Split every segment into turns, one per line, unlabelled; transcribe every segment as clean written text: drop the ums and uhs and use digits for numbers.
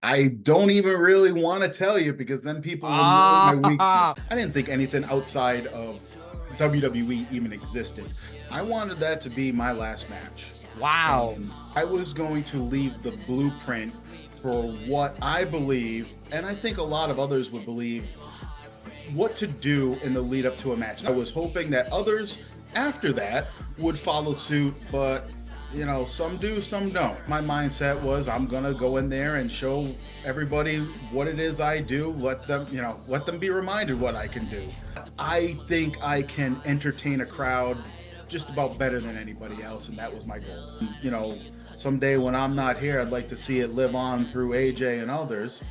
I don't even really want to tell you because then people will know my weakness.
Ah,
I didn't think anything outside of WWE even existed. I wanted that to be my last match.
wow.
And I was going to leave the blueprint for what I believe, and I think a lot of others would believe, what to do in the lead up to a match. I was hoping that others after that would follow suit, but some do, some don't. My mindset was I'm gonna go in there and show everybody what it is I do. Let them be reminded what I can do. I think I can entertain a crowd just about better than anybody else, and that was my goal. Someday when I'm not here, I'd like to see it live on through AJ and others.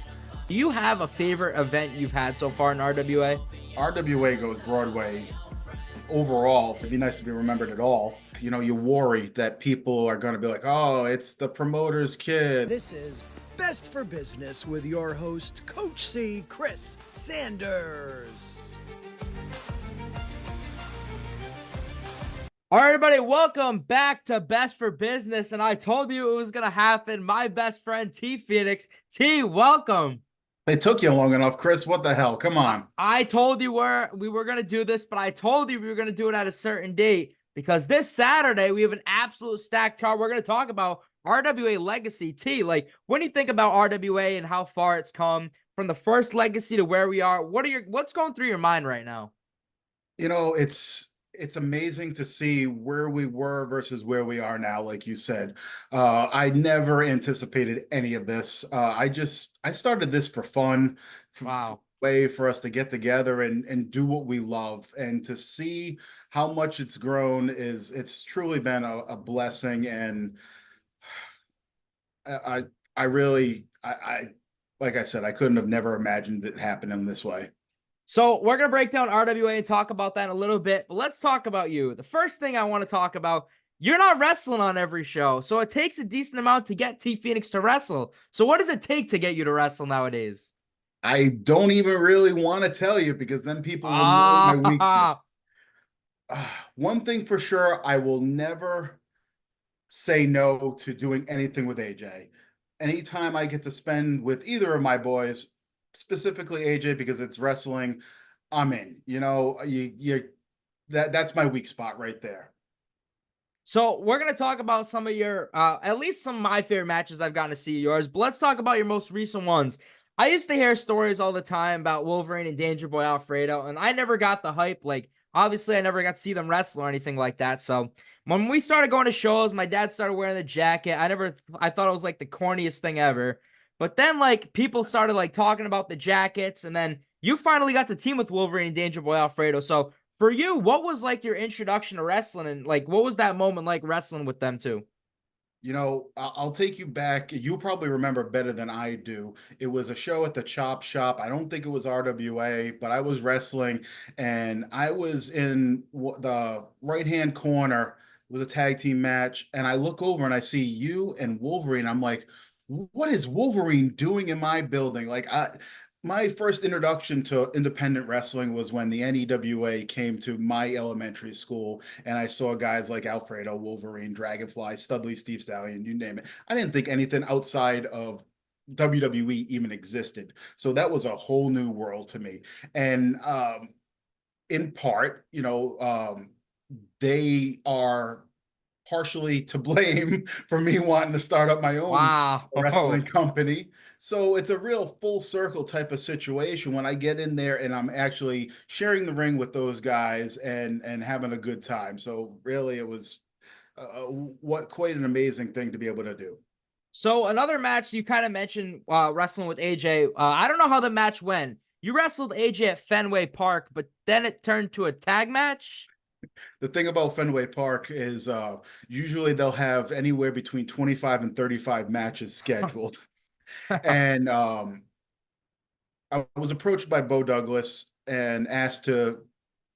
Do you have a favorite event you've had so far in RWA?
RWA Goes Broadway overall, it'd be nice to be remembered at all. You worry that people are going to be like, oh, it's the promoter's kid.
This is Best for Business with your host, Coach C, Chris Sanders.
All right, everybody, welcome back to Best for Business. And I told you it was going to happen. My best friend, T Phoenix. T, welcome.
It took you long enough, Chris. What the hell? Come on.
I told you we were going to do this, but I told you we were going to do it at a certain date because this Saturday we have an absolute stacked card. We're going to talk about RWA Legacy. T, like when you think about RWA and how far it's come from the first legacy to where we are, what's going through your mind right now?
It's amazing to see where we were versus where we are now, like you said. I never anticipated any of this. I started this for fun,
Wow.
way for us to get together and do what we love. And to see how much it's grown it's truly been a blessing. And I I really I like I said, I couldn't have never imagined it happening this way.
So we're going to break down RWA and talk about that in a little bit, but let's talk about you. The first thing I want to talk about, you're not wrestling on every show, so it takes a decent amount to get T Phoenix to wrestle. So what does it take to get you to wrestle nowadays?
I don't even really want to tell you because then people will know my weakness.
Ah,
One thing for sure, I will never say no to doing anything with AJ. Anytime I get to spend with either of my boys, specifically AJ because it's wrestling, I'm in. That's my weak spot right there.
so we're going to talk about some of your, at least some of my favorite matches I've gotten to see yours, but let's talk about your most recent ones. I used to hear stories all the time about Wolverine and Danger Boy Alfredo, and I never got the hype. Like, obviously, I never got to see them wrestle or anything like that. So when we started going to shows, my dad started wearing the jacket. I thought it was like the corniest thing ever. But then, like, people started like talking about the jackets, and then you finally got to team with Wolverine and Danger Boy Alfredo. So for you, what was like your introduction to wrestling, and like what was that moment like wrestling with them too?
I'll take you back. You probably remember better than I do. It was a show at the Chop Shop. I don't think it was RWA, but I was wrestling and I was in the right-hand corner. It was a tag team match. And I look over and I see you and Wolverine. I'm like, what is Wolverine doing in my building? My first introduction to independent wrestling was when the NEWA came to my elementary school, and I saw guys like Alfredo, Wolverine, Dragonfly, Studley, Steve Stallion, you name it. I didn't think anything outside of WWE even existed. So that was a whole new world to me. And in part, they are partially to blame for me wanting to start up my own wrestling
Wow.
company. So it's a real full circle type of situation when I get in there and I'm actually sharing the ring with those guys and having a good time. So really, it was what quite an amazing thing to be able to do.
So another match you kind of mentioned wrestling with AJ. I don't know how the match went. You wrestled AJ at Fenway Park, but then it turned to a tag match.
The thing about Fenway Park is usually they'll have anywhere between 25 and 35 matches scheduled. And I was approached by Bo Douglas and asked to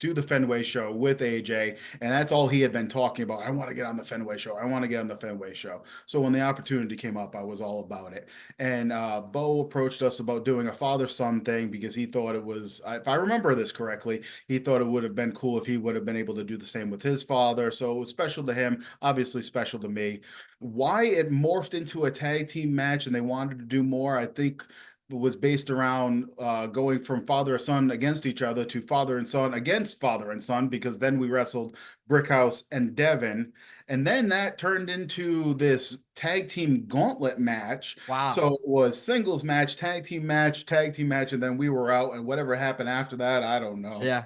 do the Fenway show with AJ, and that's all he had been talking about. I want to get on the Fenway show. I want to get on the Fenway show. So when the opportunity came up, I was all about it. And Bo approached us about doing a father-son thing because he thought it was, if I remember this correctly, he thought it would have been cool if he would have been able to do the same with his father. So it was special to him, obviously special to me. Why it morphed into a tag team match and they wanted to do more, I think was based around going from father and son against each other to father and son against father and son, because then we wrestled Brickhouse and Devin, and then that turned into this tag team gauntlet match.
Wow.
So it was singles match, tag team match, and then we were out, and whatever happened after that, I don't know.
Yeah.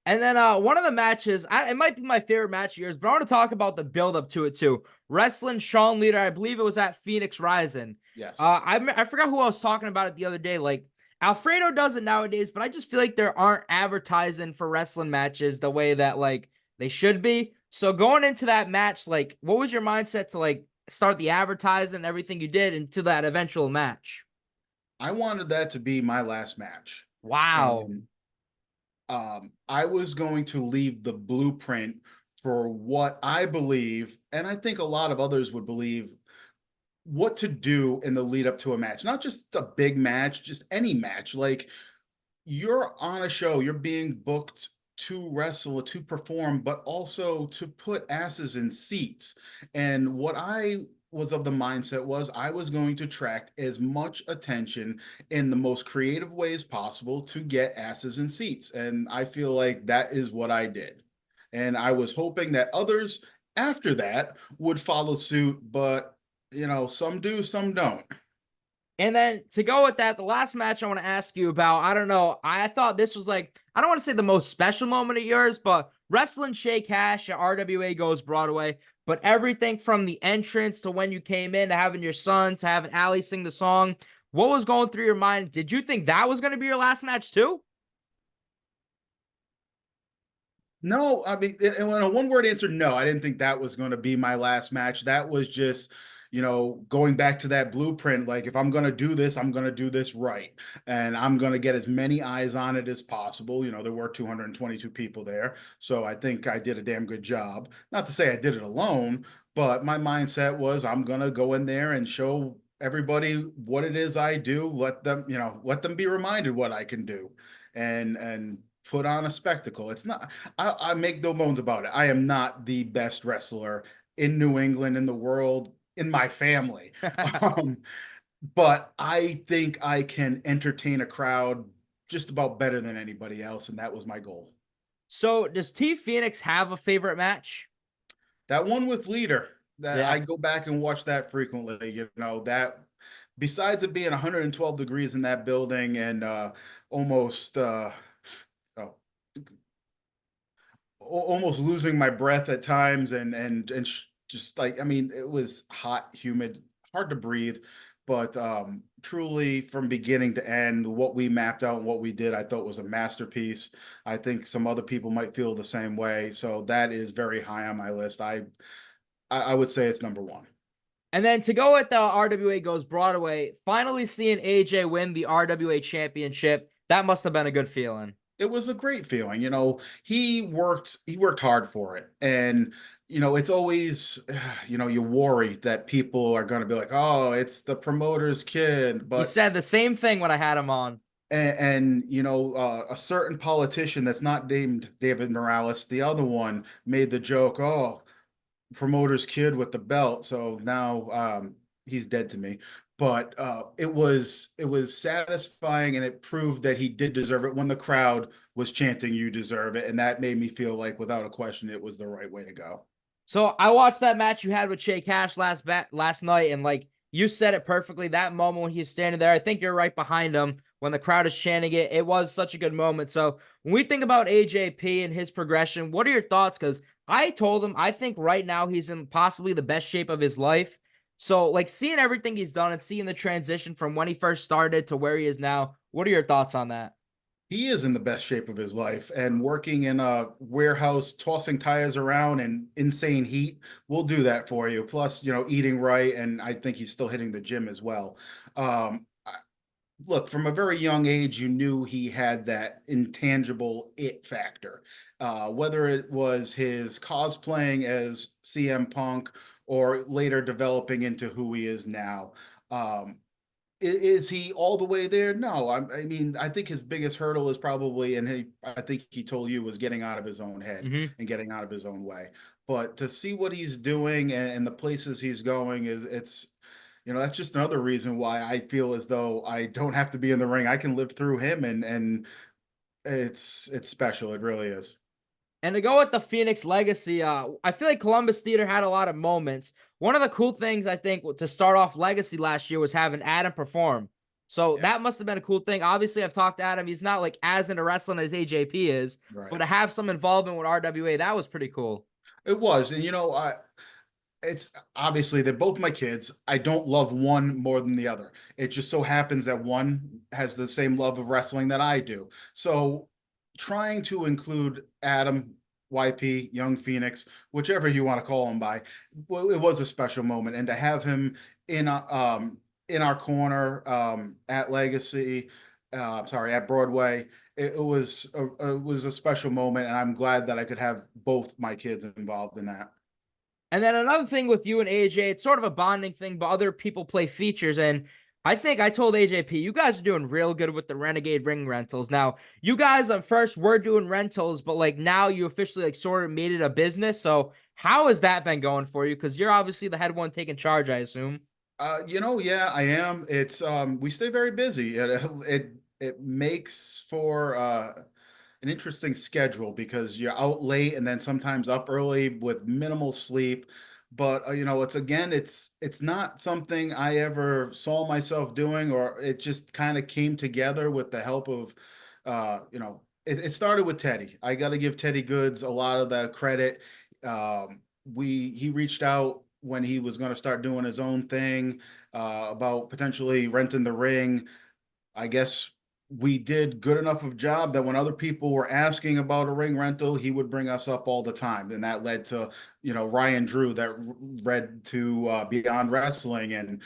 And then one of the matches, it might be my favorite match of yours, but I want to talk about the build up to it too. Wrestling Sean Leiter, I believe it was at Phoenix Rising.
Yes.
I forgot who I was talking about it the other day. Like Alfredo does it nowadays, but I just feel like there aren't advertising for wrestling matches the way that like they should be. So going into that match, like what was your mindset to like start the advertising and everything you did into that eventual match?
I wanted that to be my last match.
Wow.
And I was going to leave the blueprint for what I believe, and I think a lot of others would believe, what to do in the lead up to a match. Not just a big match, just any match. Like, you're on a show, you're being booked to wrestle, to perform, but also to put asses in seats. And what I was of the mindset was I was going to attract as much attention in the most creative ways possible to get asses in seats. And I feel like that is what I did. And I was hoping that others after that would follow suit, but you know, some do, some don't.
And then to go with that, the last match I want to ask you about, I don't know, I thought this was like, I don't want to say the most special moment of yours, but wrestling Shay Cash at RWA Goes Broadway, but everything from the entrance to when you came in to having your son to having Allie sing the song, what was going through your mind? Did you think that was going to be your last match too?
No, I mean, in a one-word answer, no, I didn't think that was going to be my last match. That was just, you know, going back to that blueprint. Like, if I'm going to do this, I'm going to do this right. And I'm going to get as many eyes on it as possible. You know, there were 222 people there. So I think I did a damn good job. Not to say I did it alone, but my mindset was I'm going to go in there and show everybody what it is I do. Let them, you know, let them be reminded what I can do. And put on a spectacle. It's not, I make no bones about it. I am not the best wrestler in New England, in the world, in my family. Um, but I think I can entertain a crowd just about better than anybody else, and that was my goal.
So does T Phoenix have a favorite match?
That one with Leader, that
Yeah.
I go back and watch that frequently, you know, that besides it being 112 degrees in that building and almost oh, almost losing my breath at times just like, I mean, it was hot, humid, hard to breathe, but truly from beginning to end, what we mapped out and what we did, I thought was a masterpiece. I think some other people might feel the same way, so that is very high on my list. I would say it's number one.
And then to go with the RWA Goes Broadway, finally seeing AJ win the RWA Championship, that must have been a good feeling.
It was a great feeling. You know, he worked hard for it. And, you know, it's always, you know, you worry that people are going to be like, oh, it's the promoter's kid.
He
But,
said the same thing when I had him on.
you know, a certain politician that's not named David Morales, the other one made the joke, oh, promoter's kid with the belt. So now he's dead to me. But it was satisfying, and it proved that he did deserve it when the crowd was chanting "You deserve it," and that made me feel like, without a question, it was the right way to go.
So I watched that match you had with Shay Cash last night, and like you said it perfectly. That moment when he's standing there, I think you're right behind him when the crowd is chanting it. It was such a good moment. So when we think about AJP and his progression, what are your thoughts? Because I told him I think right now he's in possibly the best shape of his life. So like seeing everything he's done and seeing the transition from when he first started to where he is now, what are your thoughts on that?
He is in the best shape of his life, and working in a warehouse, tossing tires around in insane heat will do that for you. Plus, you know, eating right, and I think he's still hitting the gym as well. look, from a very young age, you knew he had that intangible it factor. Whether it was his cosplaying as CM Punk or later developing into who he is now. Um, is he all the way there? No, I mean, I think his biggest hurdle is probably, and I think he told you, was getting out of his own head
Hmm.
and getting out of his own way. But to see what he's doing and the places he's going it's, that's just another reason why I feel as though I don't have to be in the ring. I can live through him, and it's special. It really is.
And to go with the Phoenix Legacy, I feel like Columbus Theater had a lot of moments. One of the cool things I think to start off Legacy last year was having Adam perform. So
Yeah,
that must have been a cool thing. Obviously, I've talked to Adam. He's not like as into wrestling as AJP is,
right.
but to have some involvement with RWA, that was pretty cool.
It was, and it's obviously they're both my kids. I don't love one more than the other. It just so happens that one has the same love of wrestling that I do. So trying to include Adam, YP, Young Phoenix, whichever you want to call him by, well, it was a special moment. And to have him in our corner at Legacy, sorry, at Broadway, it was a special moment, and I'm glad that I could have both my kids involved in that.
And then another thing with you and AJ, it's sort of a bonding thing, but other people play features. And I think I told AJP, you guys are doing real good with the Renegade Ring Rentals. Now, you guys at first were doing rentals, but like now you officially like sort of made it a business. So how has that been going for you? Because you're obviously the head one taking charge, I assume.
Yeah, I am. It's we stay very busy. It makes for an interesting schedule because you're out late and then sometimes up early with minimal sleep. But it's not something I ever saw myself doing, or it just kind of came together with the help of, it started with Teddy. I got to give Teddy Goods a lot of the credit. He reached out when he was going to start doing his own thing, about potentially renting the ring. I guess we did good enough of a job that when other people were asking about a ring rental, he would bring us up all the time. And that led to, Ryan Drew that read to Beyond Wrestling and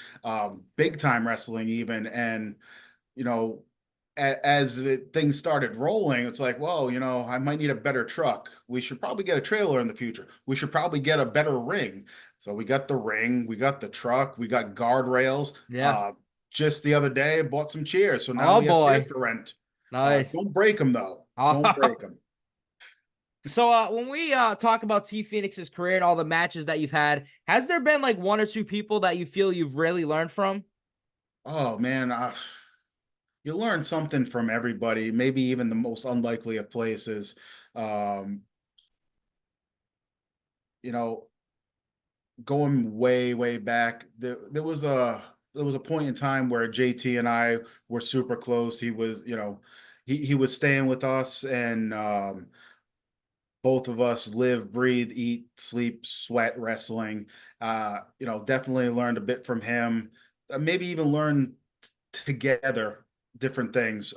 Big Time Wrestling even. And, you know, things started rolling, it's like, well, I might need a better truck. We should probably get a trailer in the future. We should probably get a better ring. So we got the ring, we got the truck, we got guardrails.
Yeah.
Just the other day, I bought some chairs. So now
Oh
we have chairs
boy.
to rent.
Nice.
Don't break them though. Don't break them.
So when we talk about T Phoenix's career and all the matches that you've had, has there been like one or two people that you feel you've really learned from?
Oh man, you learn something from everybody, maybe even the most unlikely of places. Um, you know, Going way, way back, there was a point in time where JT and I were super close. He was, he was staying with us, and both of us live, breathe, eat, sleep, sweat wrestling. Definitely learned a bit from him. Maybe even learned together different things.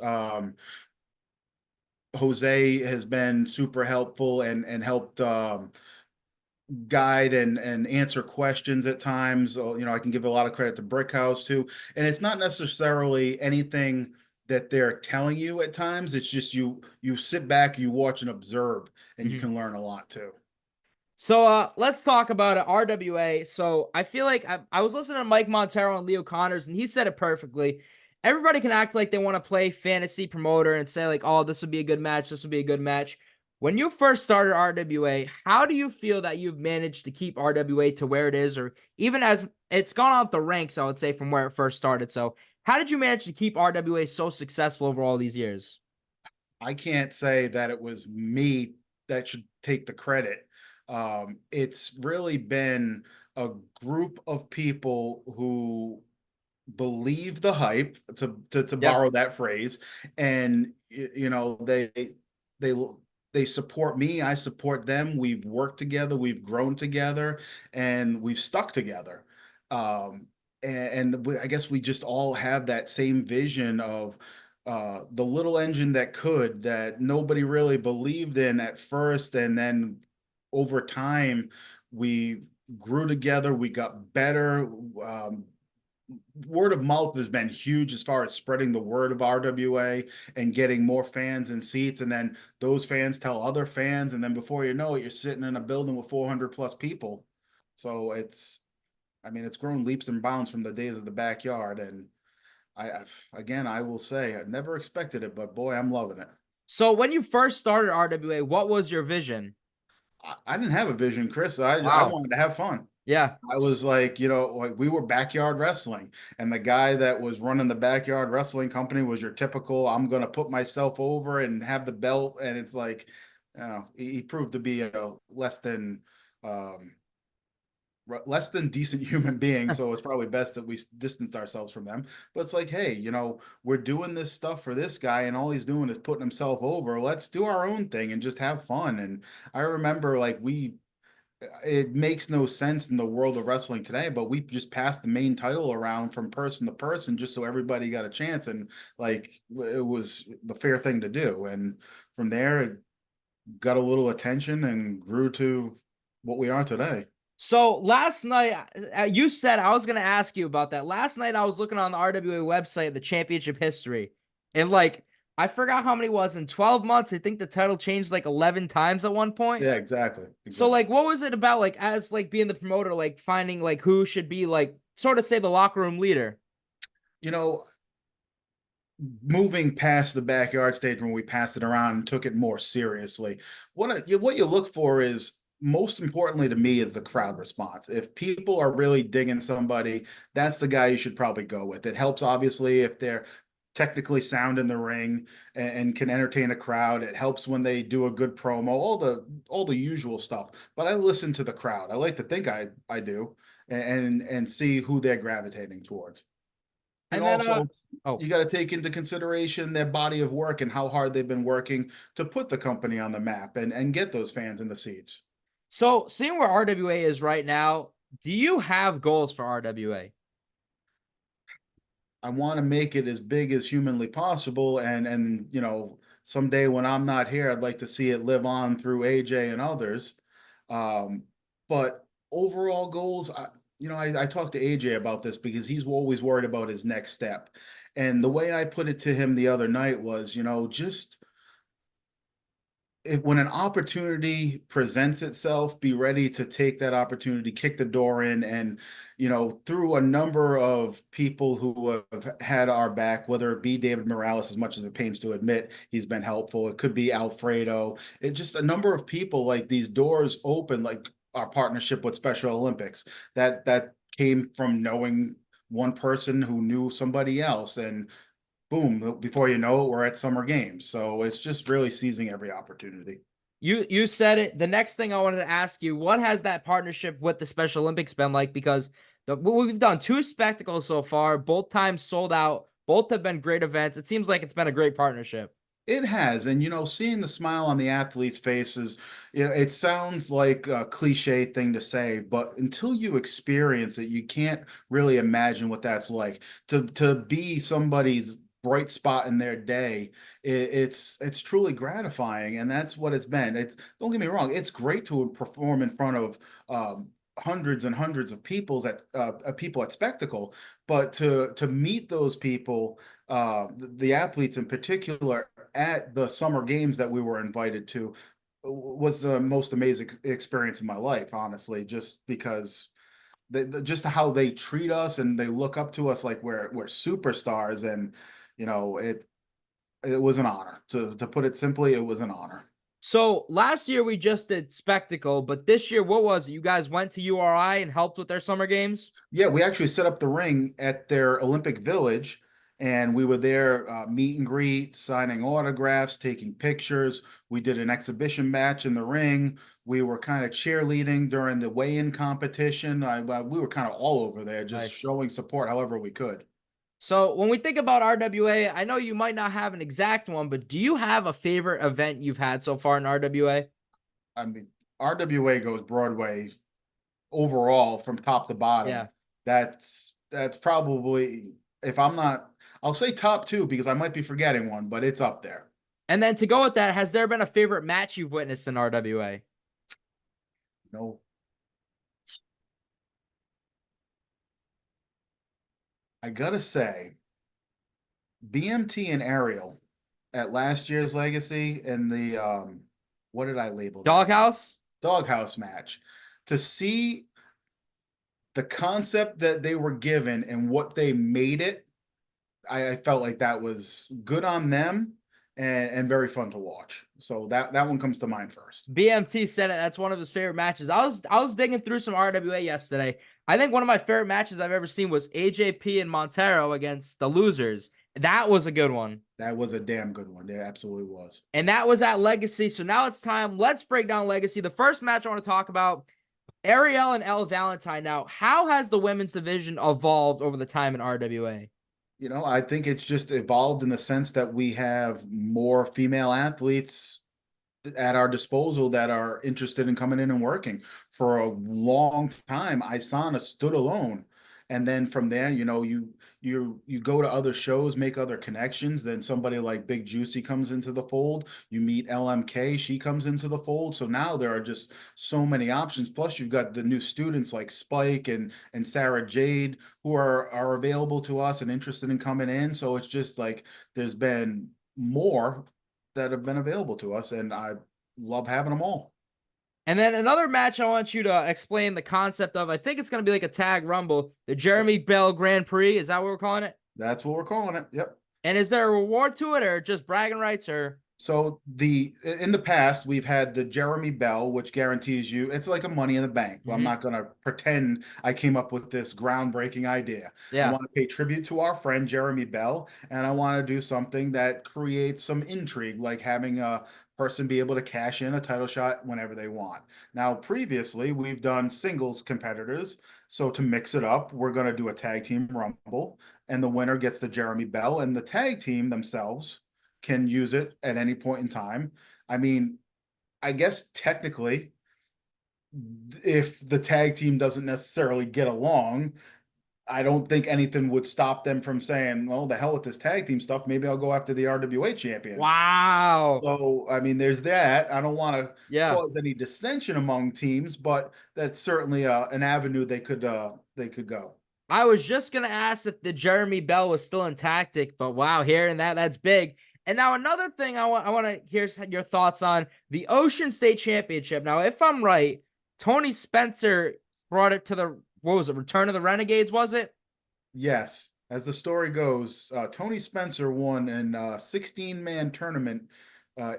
Jose has been super helpful and helped guide and answer questions at times. I can give a lot of credit to Brickhouse too. And it's not necessarily anything that they're telling you at times. It's just you sit back, you watch and observe, and you
Mhm.
can learn a lot too.
So let's talk about it. RWA. So I feel like I was listening to Mike Montero and Leo Connors, and he said it perfectly. Everybody can act like they want to play fantasy promoter and say like, "Oh, this would be a good match. This would be a good match." When you first started RWA, how do you feel that you've managed to keep RWA to where it is, or even as it's gone out the ranks? I would say from where it first started. So how did you manage to keep RWA so successful over all these years?
I can't say that it was me that should take the credit. It's really been a group of people who believe the hype, to
Yep.
borrow that phrase, and they they support me, I support them. We've worked together, we've grown together, and we've stuck together. um I guess we just all have that same vision of the little engine that nobody really believed in at first, and then over time we grew together, we got better. word of mouth has been huge as far as spreading the word of RWA and getting more fans and seats. And then those fans tell other fans. And then before you know it, you're sitting in a building with 400 plus people. So I mean, it's grown leaps and bounds from the days of the backyard. And again, I will say I never expected it, but boy, I'm loving it.
So when you first started RWA, what was your vision?
I didn't have a vision, Chris. I
Wow.
wanted to have fun.
Yeah.
I was like, like we were backyard wrestling, and the guy that was running the backyard wrestling company was your typical, I'm going to put myself over and have the belt. And it's like, he proved to be a um, less than decent human being. So it's probably best that we distance ourselves from them. But it's like, hey, we're doing this stuff for this guy, and all he's doing is putting himself over. Let's do our own thing and just have fun. And I remember like it makes no sense in the world of wrestling today, but we just passed the main title around from person to person just so everybody got a chance. And like, it was the fair thing to do. And from there, it got a little attention and grew to what we are today.
So last night, you said I was going to ask you about that. Last night, I was looking on the RWA website, the championship history, and like, I forgot how many it was in 12 months. I think the title changed like 11 times at one point.
Yeah, exactly.
So like, what was it about, like, as like being the promoter, like finding like who should be like sort of say the locker room leader?
You know, moving past the backyard stage when we passed it around and took it more seriously, what you look for is, most importantly to me, is the crowd response. If people are really digging somebody, that's the guy you should probably go with. It helps obviously if they're technically sound in the ring and can entertain a crowd. It helps when they do a good promo, all the usual stuff. But I listen to the crowd. I like to think I do, and see who they're gravitating towards. And
And then,
also,
oh,
you got to take into consideration their body of work and how hard they've been working to put the company on the map and get those fans in the seats.
so seeing where RWA is right now, do you have goals for RWA?
I want to make it as big as humanly possible, and someday when I'm not here, I'd like to see it live on through AJ and others. But overall goals, I talked to AJ about this because he's always worried about his next step. And the way I put it to him the other night was, just when an opportunity presents itself, be ready to take that opportunity, kick the door in. And, through a number of people who have had our back, whether it be David Morales, as much as it pains to admit, he's been helpful. It could be Alfredo. It just a number of people, like, these doors open, like our partnership with Special Olympics, that came from knowing one person who knew somebody else. And boom, before you know it, we're at summer games. So it's just really seizing every opportunity.
You said it. The next thing I wanted to ask you, what has that partnership with the Special Olympics been like? Because we've done two spectacles so far, both times sold out. Both have been great events. It seems like it's been a great partnership.
It has. And, seeing the smile on the athletes' faces, it sounds like a cliche thing to say, but until you experience it, you can't really imagine what that's like. To be somebody's bright spot in their day, it's truly gratifying. And that's what it's been. Don't get me wrong, it's great to perform in front of hundreds and hundreds of people at spectacle, but to meet those people, the athletes in particular, at the summer games that we were invited to, was the most amazing experience of my life, honestly, just because just how they treat us and they look up to us like we're superstars. And it was an honor. To put it simply, it was an honor.
So last year we just did spectacle, but this year, what was it? You guys went to URI and helped with their summer games?
Yeah, we actually set up the ring at their Olympic Village, and we were there, meet and greet, signing autographs, taking pictures. We did an exhibition match in the ring. We were kind of cheerleading during the weigh-in competition. We were kind of all over there, just
Nice.
showing support however we could.
So when we think about RWA, I know you might not have an exact one, but do you have a favorite event you've had so far in RWA?
I mean, RWA Goes Broadway overall from top to bottom.
Yeah.
That's probably, if I'm not, I'll say top two because I might be forgetting one, but it's up there.
And then to go with that, has there been a favorite match you've witnessed in RWA?
No, I gotta say, BMT and Ariel at last year's Legacy in the what did I label that?
Doghouse?
Doghouse match. To see the concept that they were given and what they made it, I felt like that was good on them and very fun to watch. So that one comes to mind first.
BMT said it. That's one of his favorite matches. I was digging through some RWA yesterday. I think one of my favorite matches I've ever seen was AJP and Montero against the Losers. That was a good one.
That was a damn good one. It absolutely was.
And that was at Legacy. So now it's time. Let's break down Legacy. The first match I want to talk about, Ariel and Elle Valentine. Now, how has the women's division evolved over the time in RWA?
I think it's just evolved in the sense that we have more female athletes at our disposal that are interested in coming in and working. For a long time, Isana stood alone. And then from there, you go to other shows, make other connections. Then somebody like Big Juicy comes into the fold. You meet LMK, she comes into the fold. So now there are just so many options. Plus, you've got the new students like Spike and Sarah Jade who are available to us and interested in coming in. So it's just like there's been more that have been available to us, and I love having them all.
And then another match I want you to explain the concept of, I think it's going to be like a tag rumble, the Jeremy Bell Grand Prix. Is that what we're calling it?
That's what we're calling it. Yep.
And is there a reward to it or just bragging rights or?
So in the past, we've had the Jeremy Bell, which guarantees you it's like a money in the bank. Well, I'm not going to pretend I came up with this groundbreaking idea.
Yeah.
I want to pay tribute to our friend Jeremy Bell, and I want to do something that creates some intrigue, like having a person be able to cash in a title shot whenever they want. Now, previously, we've done singles competitors. So to mix it up, we're going to do a tag team rumble, and the winner gets the Jeremy Bell, and the tag team themselves can use it at any point in time. I mean, I guess technically, if the tag team doesn't necessarily get along, I don't think anything would stop them from saying, well, the hell with this tag team stuff. Maybe I'll go after the RWA champion.
Wow.
So, I mean, there's that. I don't want to
Yeah.
cause any dissension among teams, but that's certainly an avenue they could go.
I was just going to ask if the Jeremy Bell was still in tactic, but wow, hearing that's big. And now another thing I want to hear your thoughts on the Ocean State Championship. Now, if I'm right, Tony Spencer brought it to the, what was it, Return of the Renegades, was it?
Yes. As the story goes, Tony Spencer won in a 16-man tournament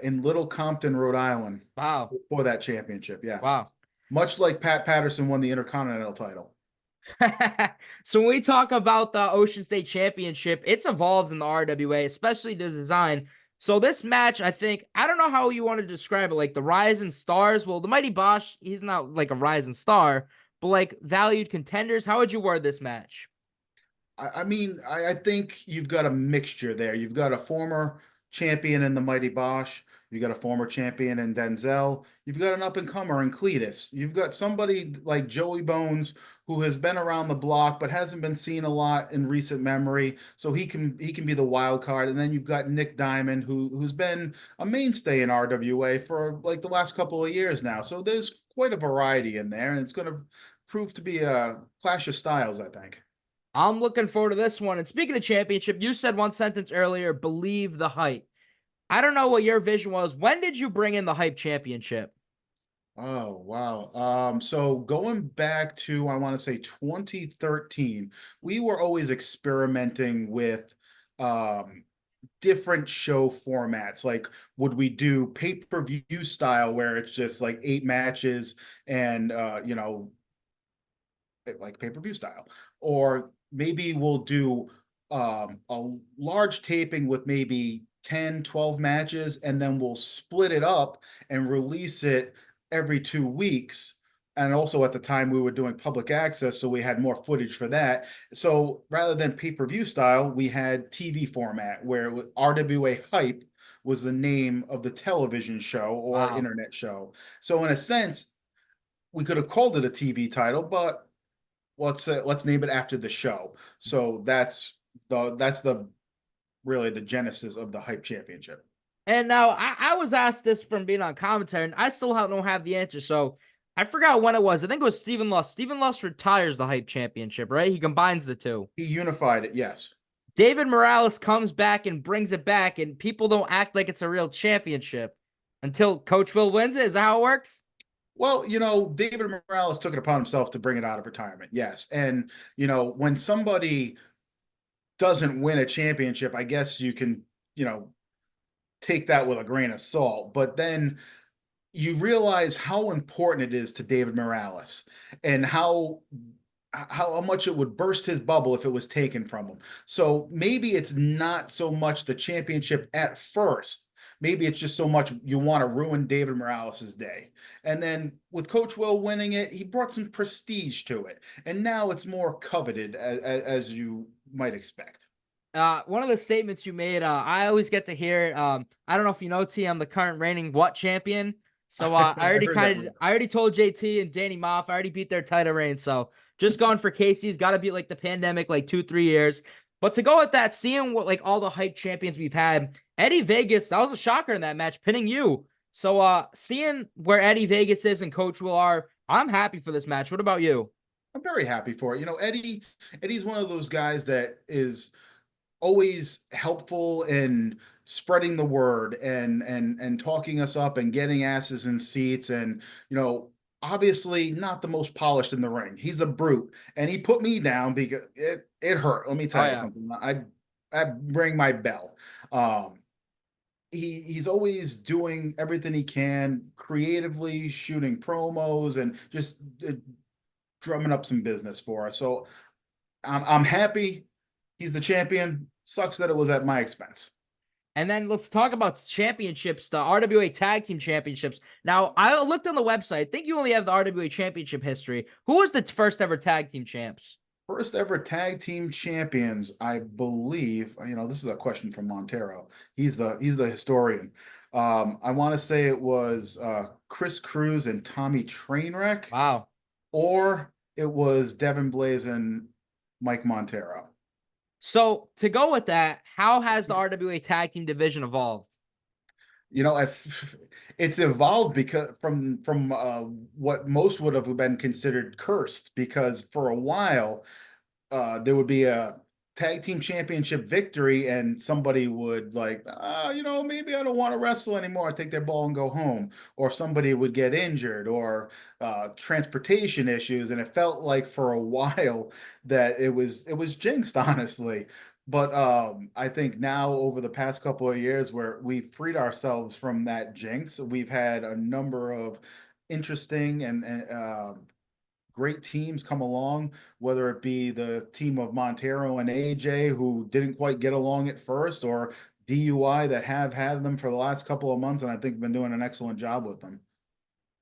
in Little Compton, Rhode Island.
Wow.
For that championship, yes.
Wow.
Much like Pat Patterson won the Intercontinental title.
So when we talk about the Ocean State Championship, it's evolved in the RWA, especially the design. So this match, I think, I don't know how you want to describe it, like the Rising Stars. Well, the Mighty Bosch, he's not like a rising star, but like valued contenders. How would you word this match?
I mean, I think you've got a mixture there. You've got a former champion in the Mighty Bosch. You've got a former champion in Denzel. You've got an up-and-comer in Cletus. You've got somebody like Joey Bones who has been around the block but hasn't been seen a lot in recent memory. So he can be the wild card. And then you've got Nick Diamond who's been a mainstay in RWA for like the last couple of years now. So there's quite a variety in there, and it's going to prove to be a clash of styles, I think.
I'm looking forward to this one. And speaking of championship, you said one sentence earlier, believe the hype. I don't know what your vision was. When did you bring in the Hype Championship?
Oh, wow. So going back to, I want to say 2013, we were always experimenting with different show formats. Like, would we do pay-per-view style where it's just like 8 matches and, like pay-per-view style? Or maybe we'll do a large taping with maybe 10, 12 matches, and then we'll split it up and release it every 2 weeks. And also at the time we were doing public access, so we had more footage for that. So rather than pay-per-view style, we had TV format where RWA Hype was the name of the television show or internet show. So in a sense, we could have called it a TV title, but let's name it after the show. So that's the really the genesis of the Hype Championship.
And now I was asked this from being on commentary, and I still don't have the answer. So I forgot when it was. I think it was Stephen Lust. Stephen Lust retires the Hype Championship, right? He combines the two.
He unified it, yes.
David Morales comes back and brings it back, and people don't act like it's a real championship until Coach Will wins it. Is that how it works?
Well, David Morales took it upon himself to bring it out of retirement, yes. And, when somebody doesn't win a championship, I guess you can, take that with a grain of salt. But then you realize how important it is to David Morales and how much it would burst his bubble if it was taken from him. So maybe it's not so much the championship at first. Maybe it's just so much you want to ruin David Morales' day. And then with Coach Will winning it, he brought some prestige to it. And now it's more coveted as you might expect.
One of the statements you made, I always get to hear it. I don't know if you know, T, I'm the current reigning what champion. So I already told JT and Danny Moff, I already beat their title reign. So just going for Casey's, got to beat like the pandemic, like 2-3 years. But to go with that, seeing what like all the hype champions we've had, Eddie Vegas, that was a shocker in that match, pinning you. So seeing where Eddie Vegas is and Coach Will are, I'm happy for this match. What about you?
I'm very happy for it. Eddie's one of those guys that is always helpful in spreading the word and talking us up and getting asses in seats. And obviously not the most polished in the ring. He's a brute, and he put me down because it hurt. Let me tell you something. I ring my bell. He's always doing everything he can creatively, shooting promos and just drumming up some business for us. So I'm happy he's the champion. Sucks that it was at my expense.
And then let's talk about championships, the RWA Tag Team Championships. Now, I looked on the website. I think you only have the RWA Championship history. Who was the first ever Tag Team Champs?
First ever Tag Team Champions, I believe. This is a question from Montero. He's the historian. I want to say it was Chris Cruz and Tommy Trainwreck.
Wow.
Or it was Devin Blaze and Mike Montero.
So to go with that, how has the RWA Tag Team division evolved?
It's evolved because from what most would have been considered cursed, because for a while there would be a tag team championship victory and somebody would maybe I don't want to wrestle anymore, take their ball and go home, or somebody would get injured, or transportation issues, and it felt like for a while that it was jinxed, honestly. But I think now over the past couple of years where we've freed ourselves from that jinx, we've had a number of interesting and great teams come along, whether it be the team of Montero and AJ, who didn't quite get along at first, or DUI that have had them for the last couple of months, and I think been doing an excellent job with them.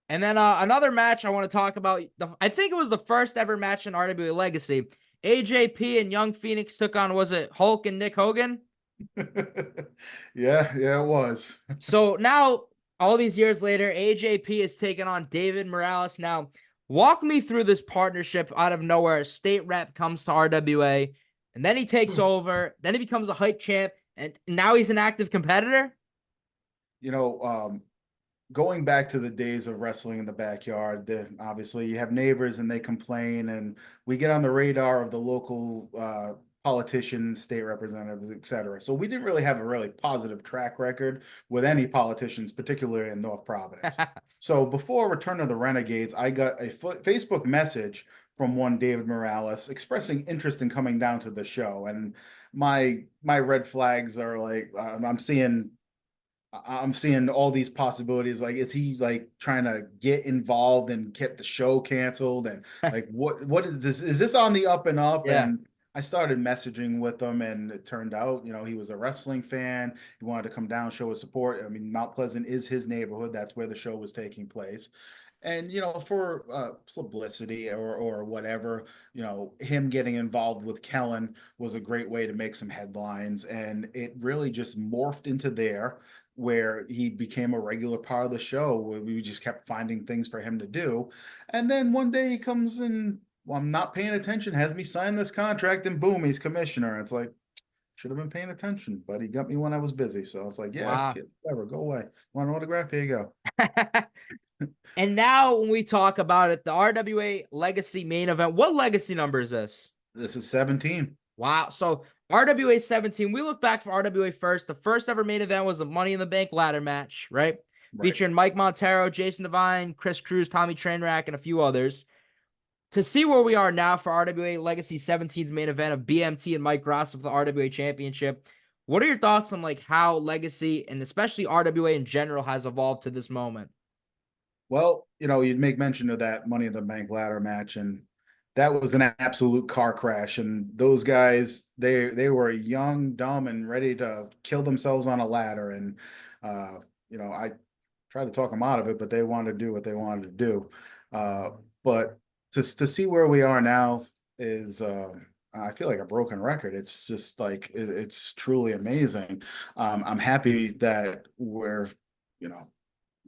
And then another match I want to talk about, I think it was the first ever match in RWA Legacy. AJP and Young Phoenix took on, was it Hulk and Nick Hogan?
Yeah, it was.
So now, all these years later, AJP is taking on David Morales. Now, walk me through this partnership out of nowhere. A state rep comes to RWA, and then he takes over. Then he becomes a hype champ, and now he's an active competitor.
Going back to the days of wrestling in the backyard, obviously you have neighbors and they complain, and we get on the radar of the local politicians, state representatives, etc. So we didn't really have a really positive track record with any politicians, particularly in North Providence. So before Return of the Renegades, I got a Facebook message from one David Morales expressing interest in coming down to the show, and my red flags are like I'm seeing all these possibilities. Like, is he like trying to get involved and get the show canceled? And like, what is this? Is this on the up and up?
Yeah.
And I started messaging with him, and it turned out, he was a wrestling fan. He wanted to come down, show his support. I mean, Mount Pleasant is his neighborhood. That's where the show was taking place. And, for publicity or whatever, him getting involved with Kellen was a great way to make some headlines. And it really just morphed into there, where he became a regular part of the show, where we just kept finding things for him to do. And then one day he comes in, well, I'm not paying attention, has me sign this contract, and boom, he's commissioner. And it's like, should have been paying attention, but he got me when I was busy. So I was like, yeah,
Wow.
kid, whatever, go away. Want an autograph? Here you go.
And now when we talk about it, the RWA Legacy main event, what legacy number is this?
This is 17.
Wow. So RWA 17, we look back for RWA first. The first ever main event was a Money in the Bank ladder match, right?
Right.
Featuring Mike Montero, Jason Devine, Chris Cruz, Tommy Trainwreck, and a few others. To see where we are now for RWA Legacy 17's main event of BMT and Mike Ross of the RWA Championship, what are your thoughts on like how Legacy and especially RWA in general has evolved to this moment?
Well, you'd make mention of that Money in the Bank ladder match, and that was an absolute car crash. And those guys, they were young, dumb, and ready to kill themselves on a ladder. And I tried to talk them out of it, but they wanted to do what they wanted to do. But to see where we are now is, I feel like a broken record. It's just like it's truly amazing. I'm happy that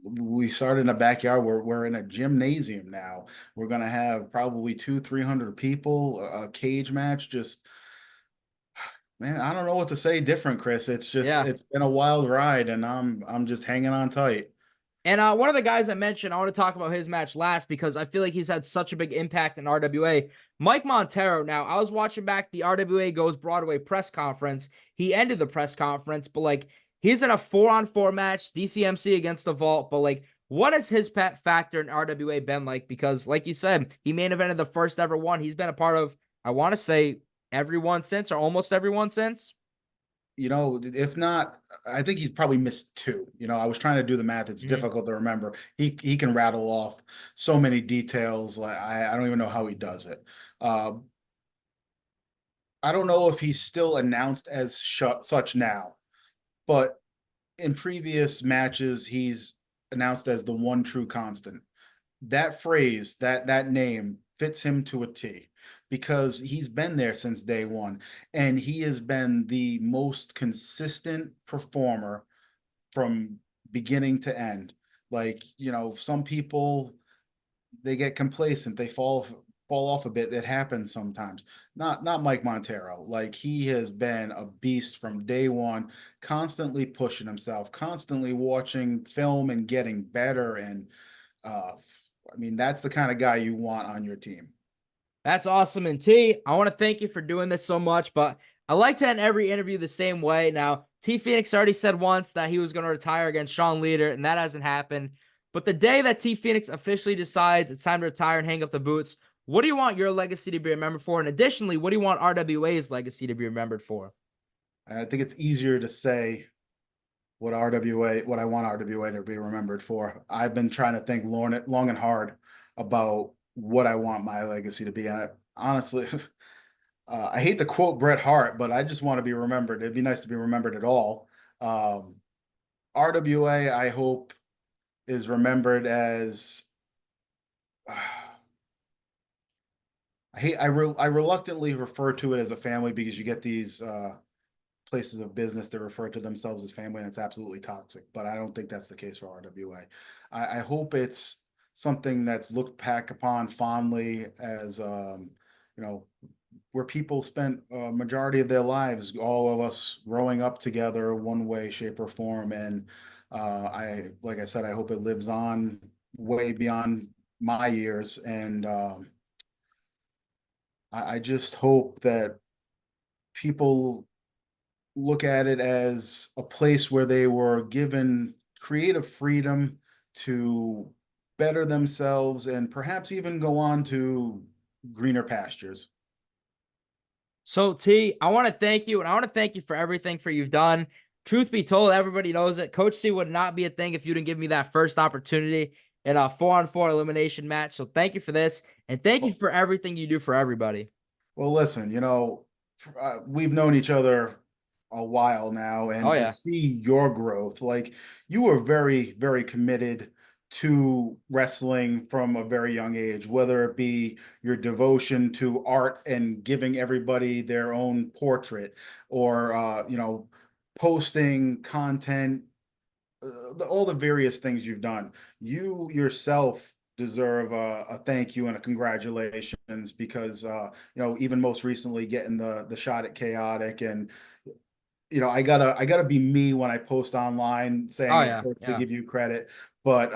we started in a backyard. We're in a gymnasium now. We're gonna have probably 200-300 people, a cage match. Just man, I don't know what to say different, Chris.
Yeah.
It's been a wild ride, and I'm just hanging on tight.
And one of the guys I mentioned, I want to talk about his match last because I feel like he's had such a big impact in RWA. Mike Montero. Now, I was watching back the RWA Goes Broadway press conference. He ended the press conference, but like he's in a 4-on-4 match, DCMC against the Vault. But like, what has his pet factor in RWA been like? Because like you said, he main evented the first ever one. He's been a part of, I want to say, everyone since, or almost everyone since.
If not, I think he's probably missed two. I was trying to do the math. It's difficult to remember. He can rattle off so many details. Like I don't even know how he does it. I don't know if he's still announced as such now, but in previous matches, he's announced as the one true constant. That phrase, that name fits him to a T because he's been there since day one, and he has been the most consistent performer from beginning to end. Like, some people, they get complacent, they fall off a bit. That happens sometimes. Not Mike Montero. Like, he has been a beast from day one, constantly pushing himself, constantly watching film and getting better. And I mean, that's the kind of guy you want on your team.
That's awesome. And T, I want to thank you for doing this so much, but I like to end every interview the same way. Now, T Phoenix already said once that he was going to retire against Sean Leiter, and that hasn't happened. But the day that T Phoenix officially decides it's time to retire and hang up the boots, what do you want your legacy to be remembered for? And additionally, what do you want RWA's legacy to be remembered for?
I think it's easier to say what I want RWA to be remembered for. I've been trying to think long and hard about what I want my legacy to be. And honestly, I hate to quote Bret Hart, but I just want to be remembered. It'd be nice to be remembered at all. RWA, I hope, is remembered as. I reluctantly refer to it as a family because you get these places of business that refer to themselves as family, and it's absolutely toxic. But I don't think that's the case for RWA. I hope it's something that's looked back upon fondly as where people spent a majority of their lives, all of us growing up together one way, shape, or form. And like I said, I hope it lives on way beyond my years. And I just hope that people look at it as a place where they were given creative freedom to better themselves and perhaps even go on to greener pastures.
So, T, I want to thank you, and I want to thank you for everything for you've done. Truth be told, everybody knows it. Coach C would not be a thing if you didn't give me that first opportunity in a 4-on-4 elimination match. So thank you for this, and thank you for everything you do for everybody.
Well, listen, we've known each other a while now, and to see your growth, like you were very, very committed to wrestling from a very young age, whether it be your devotion to art and giving everybody their own portrait, or posting content, all the various things you've done. You yourself deserve a thank you and a congratulations because even most recently getting the shot at Chaotic, and I gotta be me when I post online saying
Oh,
it
yeah,
hurts to
yeah.
give you credit, but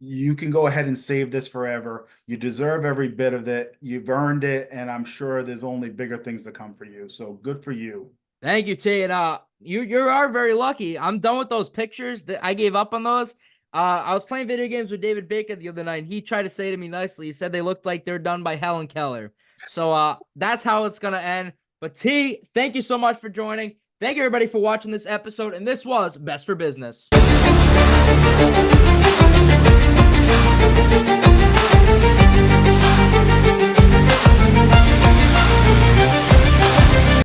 you can go ahead and save this forever. You deserve every bit of it. You've earned it, and I'm sure there's only bigger things to come for you. So good for you.
Thank you, T. And you are very lucky. I'm done with those pictures. That I gave up on those. I was playing video games with David Baker the other night, and he tried to say to me nicely. He said they looked like they're done by Helen Keller. So that's how it's gonna end. But T, thank you so much for joining. Thank you everybody for watching this episode, and this was Best for Business.